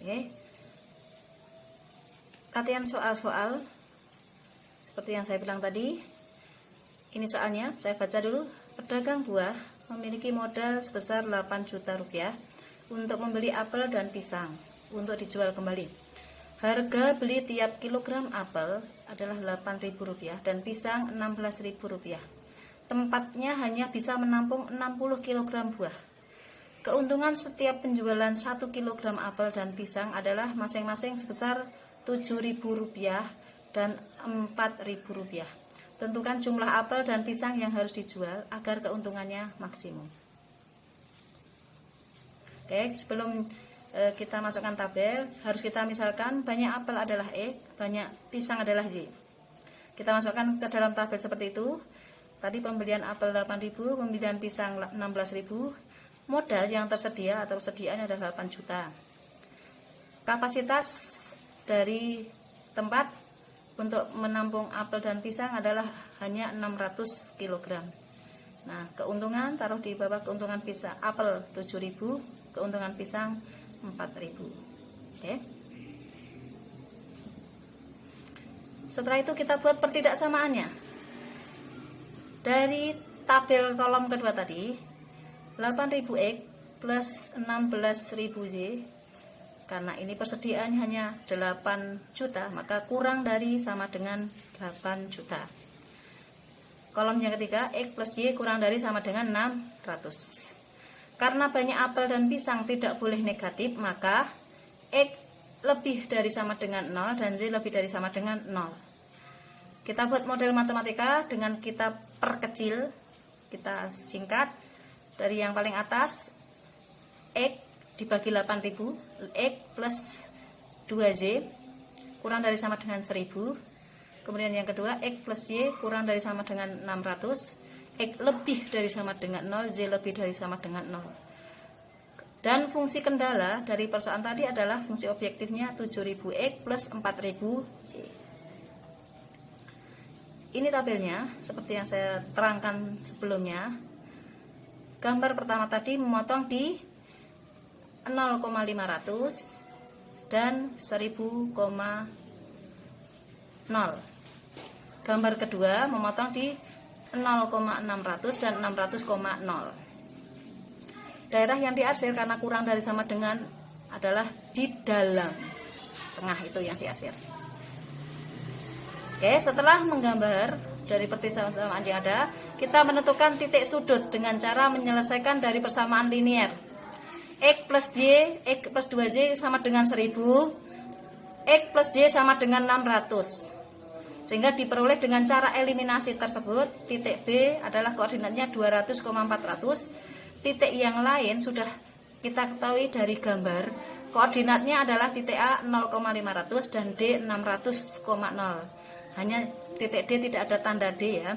Oke. Latihan soal-soal seperti yang saya bilang tadi. Ini soalnya, saya baca dulu. Pedagang buah memiliki modal sebesar 8 juta rupiah untuk membeli apel dan pisang untuk dijual kembali. Harga beli tiap kilogram apel adalah Rp8.000 dan pisang Rp16.000. Tempatnya hanya bisa menampung 60 kg buah. Keuntungan setiap penjualan 1 kg apel dan pisang adalah masing-masing sebesar Rp7.000 dan Rp4.000. Tentukan jumlah apel dan pisang yang harus dijual agar keuntungannya maksimum. Oke, sebelum kita masukkan tabel, harus kita misalkan banyak apel adalah X, banyak pisang adalah Y. Kita masukkan ke dalam tabel seperti itu. Tadi pembelian apel 8.000, pembelian pisang 16.000. Modal yang tersedia atau sediaan adalah 8 juta. Kapasitas dari tempat untuk menampung apel dan pisang adalah hanya 600 kg. Nah, keuntungan taruh di bawah keuntungan pisang apel 7.000, keuntungan pisang 4.000. Oke. Setelah itu kita buat pertidaksamaannya. Dari tabel kolom kedua tadi, 8.000X plus 16.000Y, karena ini persediaan hanya 8 juta, maka kurang dari sama dengan 8 juta. Kolom yang ketiga, X plus Y kurang dari sama dengan 600. Karena banyak apel dan pisang tidak boleh negatif, maka X lebih dari sama dengan 0 dan Y lebih dari sama dengan 0. Kita buat model matematika dengan kita perkecil, kita singkat dari yang paling atas, X dibagi 8.000, X plus 2Z kurang dari sama dengan 1000. Kemudian yang kedua, X plus Y kurang dari sama dengan 600, X lebih dari sama dengan 0, Z lebih dari sama dengan 0. Dan fungsi kendala dari persoalan tadi adalah fungsi objektifnya 7.000X plus 4.000Y. Ini tabelnya seperti yang saya terangkan sebelumnya. Gambar pertama tadi memotong di 0,500 dan 1000,0. Gambar kedua memotong di 0,600 dan 600,0. Daerah yang diarsir karena kurang dari sama dengan adalah di dalam tengah, itu yang diarsir. Oke, setelah menggambar dari persamaan yang ada, kita menentukan titik sudut dengan cara menyelesaikan dari persamaan linier. X plus Y, X plus 2Y sama dengan 1000, X plus Y sama dengan 600. Sehingga diperoleh dengan cara eliminasi tersebut, titik B adalah koordinatnya 200,400. Titik yang lain sudah kita ketahui dari gambar, koordinatnya adalah titik A 0,500 dan D 600,0. Hanya titik D tidak ada tanda D ya.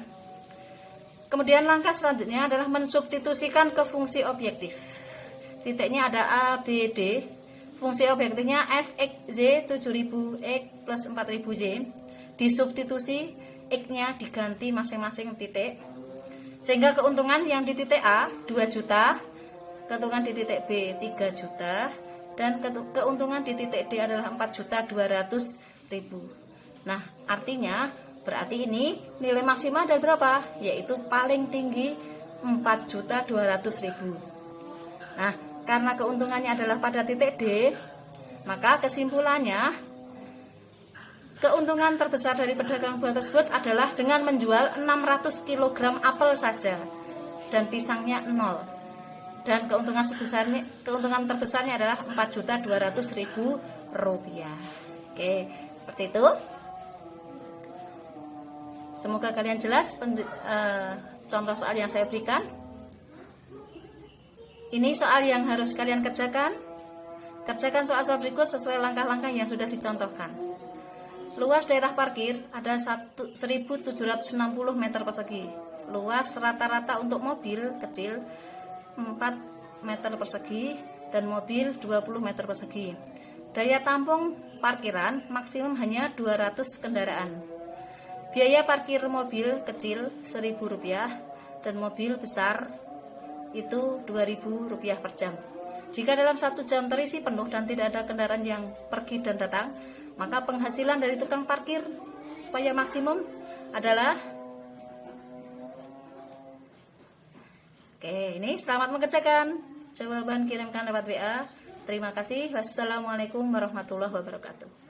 Kemudian langkah selanjutnya adalah mensubstitusikan ke fungsi objektif. Titiknya ada A, B, D. Fungsi objektifnya f, x, y, 7.000x plus 4.000y. Disubstitusi, x-nya diganti masing-masing titik. Sehingga keuntungan yang di titik A 2 juta, keuntungan di titik B 3 juta, dan keuntungan di titik D adalah 4.200.000. Nah, artinya berarti ini nilai maksimal dari berapa? Yaitu paling tinggi 4.200.000. Nah, karena keuntungannya adalah pada titik D, maka kesimpulannya keuntungan terbesar dari pedagang buah tersebut adalah dengan menjual 600 kg apel saja dan pisangnya 0. Dan keuntungan terbesarnya adalah Rp4.200.000. Oke, seperti itu. Semoga kalian jelas contoh soal yang saya berikan. Ini soal yang harus kalian kerjakan. Kerjakan soal-soal berikut sesuai langkah-langkah yang sudah dicontohkan. Luas daerah parkir ada 1.760 meter persegi. Luas rata-rata untuk mobil kecil 4 meter persegi dan mobil 20 meter persegi. Daya tampung parkiran maksimum hanya 200 kendaraan. Biaya parkir mobil kecil Rp1.000 dan mobil besar itu Rp2.000 per jam. Jika dalam 1 jam terisi penuh dan tidak ada kendaraan yang pergi dan datang, maka penghasilan dari tukang parkir supaya maksimum adalah ini selamat mengerjakan. Jawaban kirimkan lewat WA. Terima kasih. Wassalamualaikum warahmatullahi wabarakatuh.